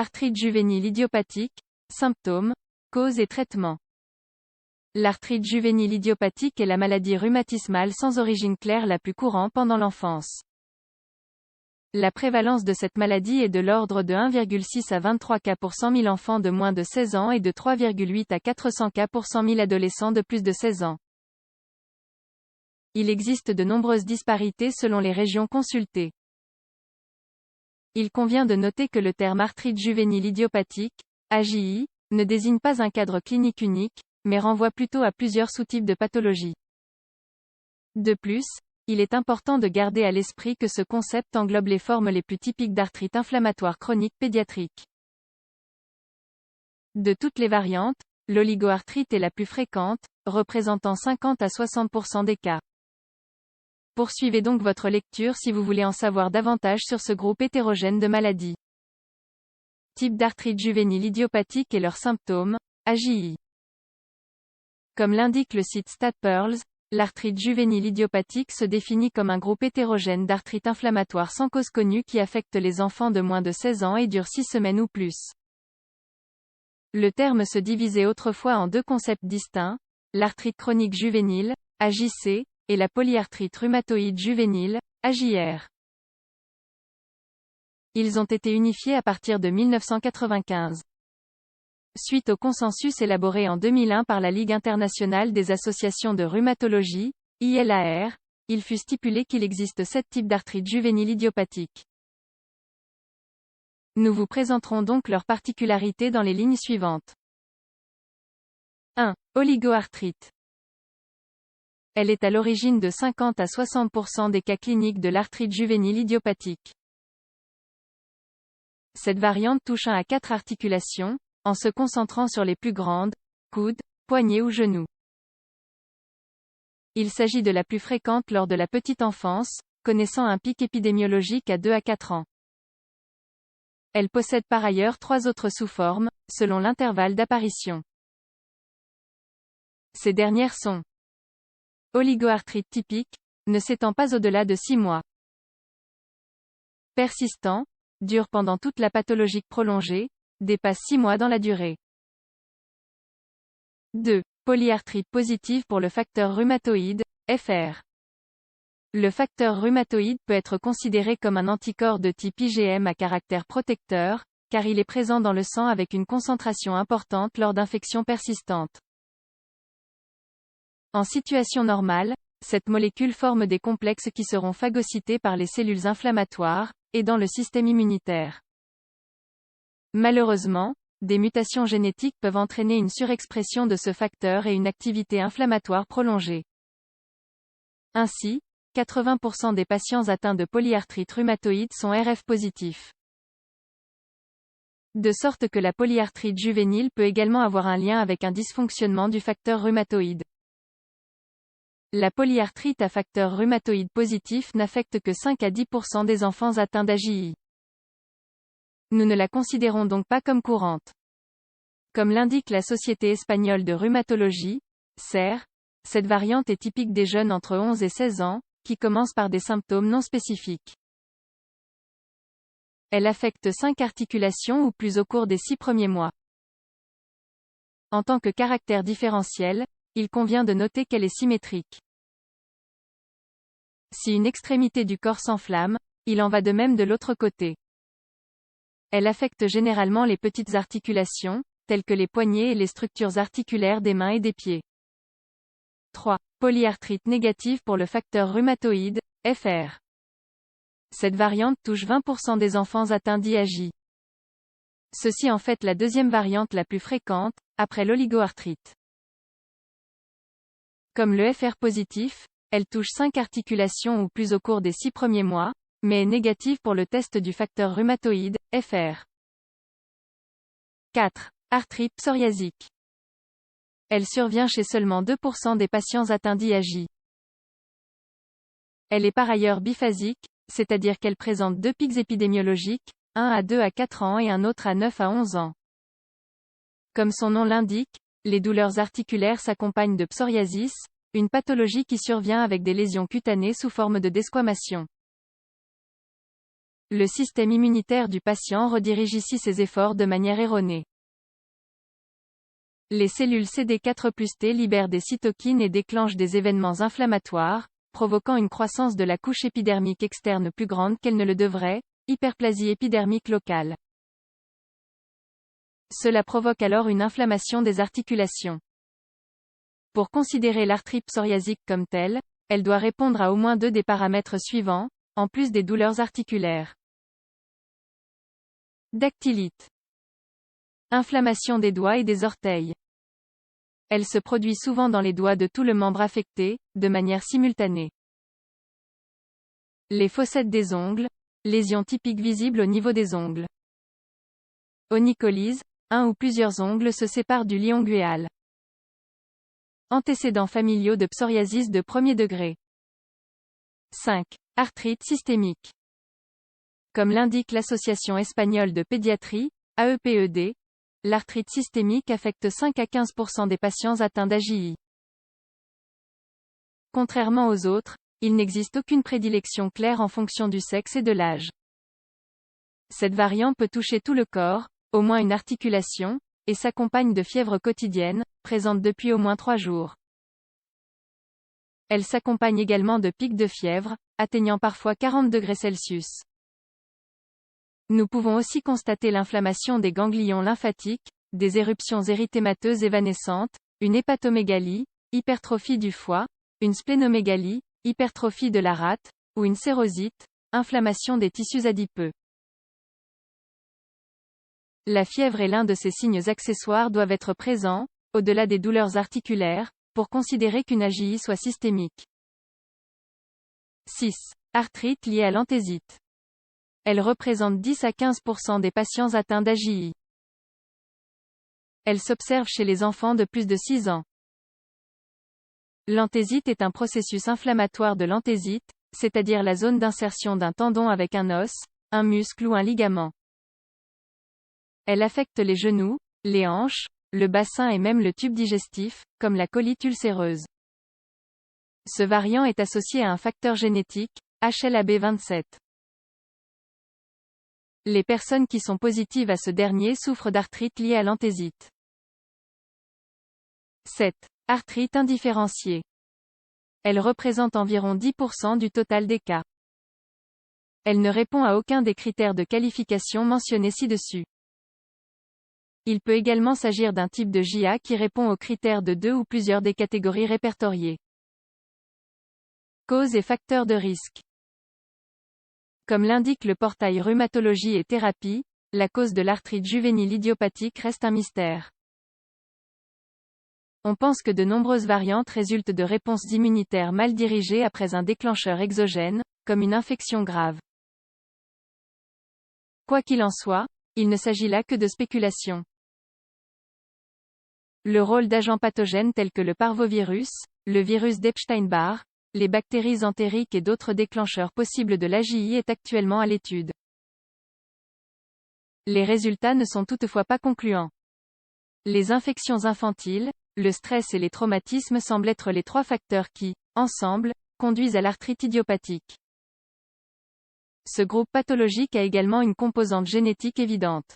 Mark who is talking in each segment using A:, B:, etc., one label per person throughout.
A: Arthrite juvénile idiopathique, symptômes, cause et traitement. L'arthrite juvénile idiopathique est la maladie rhumatismale sans origine claire la plus courante pendant l'enfance. La prévalence de cette maladie est de l'ordre de 1,6 à 23 cas pour 100 000 enfants de moins de 16 ans et de 3,8 à 400 cas pour 100 000 adolescents de plus de 16 ans. Il existe de nombreuses disparités selon les régions consultées. Il convient de noter que le terme arthrite juvénile idiopathique, AJI, ne désigne pas un cadre clinique unique, mais renvoie plutôt à plusieurs sous-types de pathologies. De plus, il est important de garder à l'esprit que ce concept englobe les formes les plus typiques d'arthrite inflammatoire chronique pédiatrique. De toutes les variantes, l'oligoarthrite est la plus fréquente, représentant 50 à 60% des cas. Poursuivez donc votre lecture si vous voulez en savoir davantage sur ce groupe hétérogène de maladies. Type d'arthrite juvénile idiopathique et leurs symptômes, AJI. Comme l'indique le site StatPearls, l'arthrite juvénile idiopathique se définit comme un groupe hétérogène d'arthrite inflammatoire sans cause connue qui affecte les enfants de moins de 16 ans et dure 6 semaines ou plus. Le terme se divisait autrefois en deux concepts distincts, l'arthrite chronique juvénile, AJC, et la polyarthrite rhumatoïde juvénile, AJR. Ils ont été unifiés à partir de 1995. Suite au consensus élaboré en 2001 par la Ligue internationale des associations de rhumatologie, ILAR, il fut stipulé qu'il existe 7 types d'arthrite juvénile idiopathique. Nous vous présenterons donc leurs particularités dans les lignes suivantes. 1. Oligoarthrite. Elle est à l'origine de 50 à 60% des cas cliniques de l'arthrite juvénile idiopathique. Cette variante touche 1 à 4 articulations, en se concentrant sur les plus grandes, coudes, poignets ou genoux. Il s'agit de la plus fréquente lors de la petite enfance, connaissant un pic épidémiologique à 2 à 4 ans. Elle possède par ailleurs 3 autres sous-formes, selon l'intervalle d'apparition. Ces dernières sont oligoarthrite typique, ne s'étend pas au-delà de 6 mois. Persistant, dure pendant toute la pathologie prolongée, dépasse 6 mois dans la durée. 2. Polyarthrite positive pour le facteur rhumatoïde, FR. Le facteur rhumatoïde peut être considéré comme un anticorps de type IgM à caractère protecteur, car il est présent dans le sang avec une concentration importante lors d'infections persistantes. En situation normale, cette molécule forme des complexes qui seront phagocytés par les cellules inflammatoires, aidant le système immunitaire. Malheureusement, des mutations génétiques peuvent entraîner une surexpression de ce facteur et une activité inflammatoire prolongée. Ainsi, 80% des patients atteints de polyarthrite rhumatoïde sont RF positifs. De sorte que la polyarthrite juvénile peut également avoir un lien avec un dysfonctionnement du facteur rhumatoïde. La polyarthrite à facteur rhumatoïde positif n'affecte que 5 à 10% des enfants atteints d'AJI. Nous ne la considérons donc pas comme courante. Comme l'indique la Société espagnole de rhumatologie, SER, cette variante est typique des jeunes entre 11 et 16 ans, qui commencent par des symptômes non spécifiques. Elle affecte 5 articulations ou plus au cours des 6 premiers mois. En tant que caractère différentiel, il convient de noter qu'elle est symétrique. Si une extrémité du corps s'enflamme, il en va de même de l'autre côté. Elle affecte généralement les petites articulations, telles que les poignets et les structures articulaires des mains et des pieds. 3. Polyarthrite négative pour le facteur rhumatoïde, FR. Cette variante touche 20% des enfants atteints d'IAJ. Ceci en fait la deuxième variante la plus fréquente, après l'oligoarthrite. Comme le FR positif, elle touche 5 articulations ou plus au cours des 6 premiers mois, mais est négative pour le test du facteur rhumatoïde, FR. 4. Arthrite psoriasique. Elle survient chez seulement 2% des patients atteints d'IAJ. Elle est par ailleurs biphasique, c'est-à-dire qu'elle présente 2 pics épidémiologiques, un à 2 à 4 ans et un autre à 9 à 11 ans. Comme son nom l'indique, les douleurs articulaires s'accompagnent de psoriasis, une pathologie qui survient avec des lésions cutanées sous forme de desquamation. Le système immunitaire du patient redirige ici ses efforts de manière erronée. Les cellules CD4+T libèrent des cytokines et déclenchent des événements inflammatoires, provoquant une croissance de la couche épidermique externe plus grande qu'elle ne le devrait, hyperplasie épidermique locale. Cela provoque alors une inflammation des articulations. Pour considérer l'arthrite psoriasique comme telle, elle doit répondre à au moins 2 des paramètres suivants, en plus des douleurs articulaires. Dactylite. Inflammation des doigts et des orteils. Elle se produit souvent dans les doigts de tout le membre affecté, de manière simultanée. Les fossettes des ongles, lésions typiques visibles au niveau des ongles. Onycholyse, un ou plusieurs ongles se séparent du lit onguéal. Antécédents familiaux de psoriasis de premier degré. 5. Arthrite systémique. Comme l'indique l'Association espagnole de pédiatrie, AEPED, l'arthrite systémique affecte 5 à 15% des patients atteints d'AJI. Contrairement aux autres, il n'existe aucune prédilection claire en fonction du sexe et de l'âge. Cette variante peut toucher tout le corps, au moins une articulation, et s'accompagne de fièvre quotidienne, présente depuis au moins 3 jours. Elle s'accompagne également de pics de fièvre, atteignant parfois 40 degrés Celsius. Nous pouvons aussi constater l'inflammation des ganglions lymphatiques, des éruptions érythémateuses évanescentes, une hépatomégalie, hypertrophie du foie, une splénomégalie, hypertrophie de la rate, ou une sérosite, inflammation des tissus adipeux. La fièvre est l'un de ces signes accessoires doivent être présents, au-delà des douleurs articulaires, pour considérer qu'une AJI soit systémique. 6. Arthrite liée à l'enthésite. Elle représente 10 à 15% des patients atteints d'AJI. Elle s'observe chez les enfants de plus de 6 ans. L'enthésite est un processus inflammatoire de l'enthésite, c'est-à-dire la zone d'insertion d'un tendon avec un os, un muscle ou un ligament. Elle affecte les genoux, les hanches, le bassin et même le tube digestif, comme la colite ulcéreuse. Ce variant est associé à un facteur génétique, HLA-B27. Les personnes qui sont positives à ce dernier souffrent d'arthrite liée à l'enthésite. 7. Arthrite indifférenciée. Elle représente environ 10% du total des cas. Elle ne répond à aucun des critères de qualification mentionnés ci-dessus. Il peut également s'agir d'un type de JA qui répond aux critères de 2 ou plusieurs des catégories répertoriées. Causes et facteurs de risque. Comme l'indique le portail Rhumatologie et Thérapie, la cause de l'arthrite juvénile idiopathique reste un mystère. On pense que de nombreuses variantes résultent de réponses immunitaires mal dirigées après un déclencheur exogène, comme une infection grave. Quoi qu'il en soit, il ne s'agit là que de spéculation. Le rôle d'agents pathogènes tels que le parvovirus, le virus d'Epstein-Barr, les bactéries entériques et d'autres déclencheurs possibles de l'AJI est actuellement à l'étude. Les résultats ne sont toutefois pas concluants. Les infections infantiles, le stress et les traumatismes semblent être les 3 facteurs qui, ensemble, conduisent à l'arthrite idiopathique. Ce groupe pathologique a également une composante génétique évidente.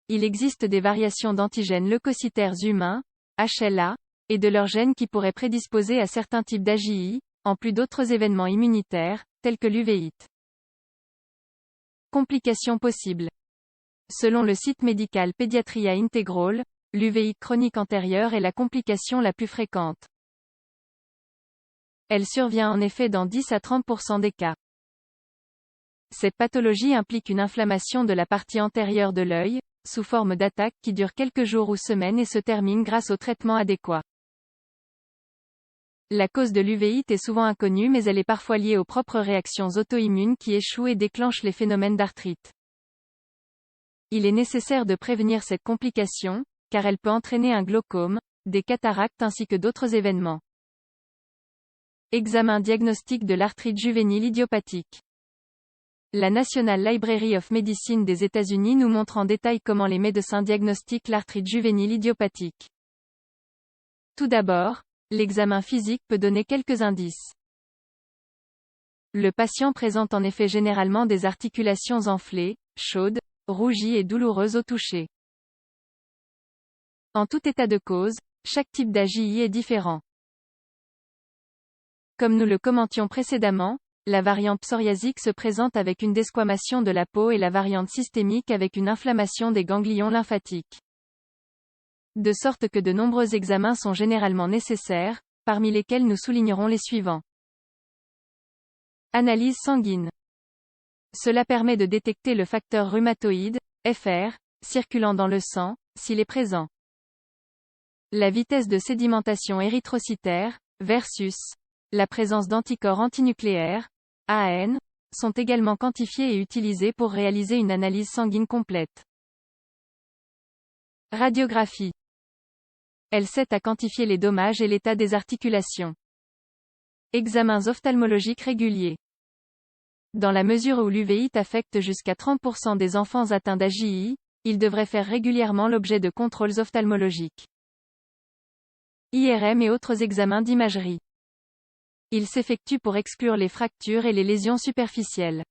A: Il existe des variations d'antigènes leucocytaires humains, HLA, et de leurs gènes qui pourraient prédisposer à certains types d'AJI, en plus d'autres événements immunitaires, tels que l'uvéite. Complications possibles. Selon le site médical Pédiatria Integral, l'uvéite chronique antérieure est la complication la plus fréquente. Elle survient en effet dans 10 à 30% des cas. Cette pathologie implique une inflammation de la partie antérieure de l'œil, sous forme d'attaque qui dure quelques jours ou semaines et se termine grâce au traitement adéquat. La cause de l'uvéite est souvent inconnue mais elle est parfois liée aux propres réactions auto-immunes qui échouent et déclenchent les phénomènes d'arthrite. Il est nécessaire de prévenir cette complication, car elle peut entraîner un glaucome, des cataractes ainsi que d'autres événements. Examen diagnostique de l'arthrite juvénile idiopathique. La National Library of Medicine des États-Unis nous montre en détail comment les médecins diagnostiquent l'arthrite juvénile idiopathique. Tout d'abord, l'examen physique peut donner quelques indices. Le patient présente en effet généralement des articulations enflées, chaudes, rougies et douloureuses au toucher. En tout état de cause, chaque type d'AJI est différent. Comme nous le commentions précédemment, la variante psoriasique se présente avec une desquamation de la peau et la variante systémique avec une inflammation des ganglions lymphatiques. De sorte que de nombreux examens sont généralement nécessaires, parmi lesquels nous soulignerons les suivants. Analyse sanguine. Cela permet de détecter le facteur rhumatoïde, FR, circulant dans le sang, s'il est présent. La vitesse de sédimentation érythrocytaire, versus la présence d'anticorps antinucléaires, AN, sont également quantifiées et utilisées pour réaliser une analyse sanguine complète. Radiographie. Elle sert à quantifier les dommages et l'état des articulations. Examens ophtalmologiques réguliers. Dans la mesure où l'uvéite affecte jusqu'à 30% des enfants atteints d'AJI, ils devraient faire régulièrement l'objet de contrôles ophtalmologiques. IRM et autres examens d'imagerie. Ils s'effectuent pour exclure les fractures et les lésions superficielles.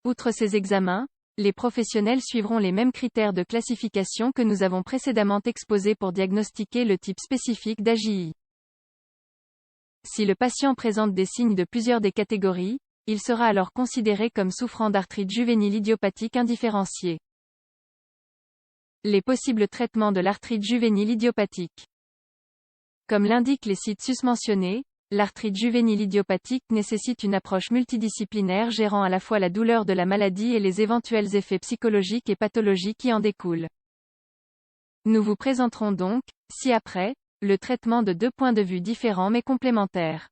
A: Outre ces examens, les professionnels suivront les mêmes critères de classification que nous avons précédemment exposés pour diagnostiquer le type spécifique d'AJI. Si le patient présente des signes de plusieurs des catégories, il sera alors considéré comme souffrant d'arthrite juvénile idiopathique indifférenciée. Les possibles traitements de l'arthrite juvénile idiopathique. Comme l'indiquent les sites susmentionnés, l'arthrite juvénile idiopathique nécessite une approche multidisciplinaire gérant à la fois la douleur de la maladie et les éventuels effets psychologiques et pathologiques qui en découlent. Nous vous présenterons donc, ci-après, le traitement de deux points de vue différents mais complémentaires.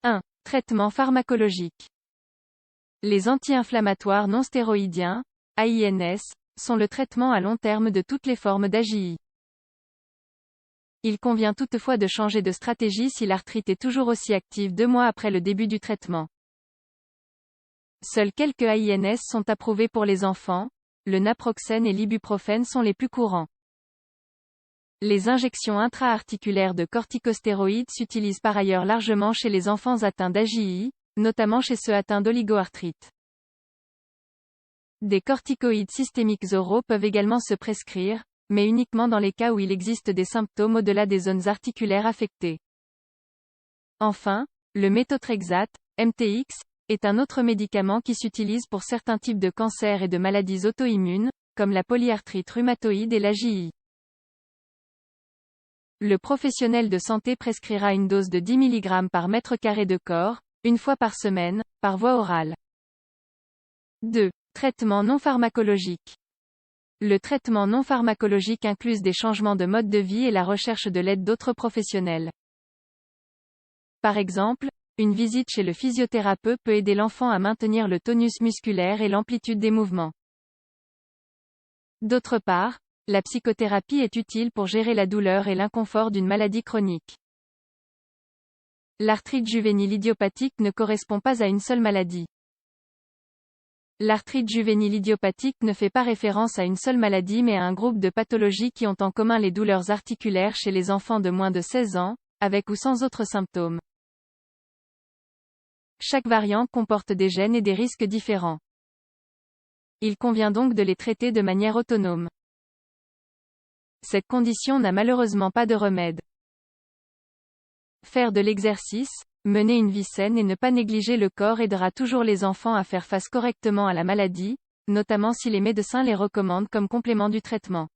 A: 1. Traitement pharmacologique. Les anti-inflammatoires non stéroïdiens, AINS, sont le traitement à long terme de toutes les formes d'AJI. Il convient toutefois de changer de stratégie si l'arthrite est toujours aussi active 2 mois après le début du traitement. Seuls quelques AINS sont approuvés pour les enfants, le naproxène et l'ibuprofène sont les plus courants. Les injections intra-articulaires de corticostéroïdes s'utilisent par ailleurs largement chez les enfants atteints d'AJI, notamment chez ceux atteints d'oligoarthrite. Des corticoïdes systémiques oraux peuvent également se prescrire, mais uniquement dans les cas où il existe des symptômes au-delà des zones articulaires affectées. Enfin, le méthotrexate, MTX, est un autre médicament qui s'utilise pour certains types de cancers et de maladies auto-immunes, comme la polyarthrite rhumatoïde et l'AJI. Le professionnel de santé prescrira une dose de 10 mg par mètre carré de corps, une fois par semaine, par voie orale. 2. Traitement non pharmacologique. Le traitement non pharmacologique inclut des changements de mode de vie et la recherche de l'aide d'autres professionnels. Par exemple, une visite chez le physiothérapeute peut aider l'enfant à maintenir le tonus musculaire et l'amplitude des mouvements. D'autre part, la psychothérapie est utile pour gérer la douleur et l'inconfort d'une maladie chronique. L'arthrite juvénile idiopathique ne correspond pas à une seule maladie. L'arthrite juvénile idiopathique ne fait pas référence à une seule maladie mais à un groupe de pathologies qui ont en commun les douleurs articulaires chez les enfants de moins de 16 ans, avec ou sans autres symptômes. Chaque variant comporte des gènes et des risques différents. Il convient donc de les traiter de manière autonome. Cette condition n'a malheureusement pas de remède. Faire de l'exercice, mener une vie saine et ne pas négliger le corps aidera toujours les enfants à faire face correctement à la maladie, notamment si les médecins les recommandent comme complément du traitement.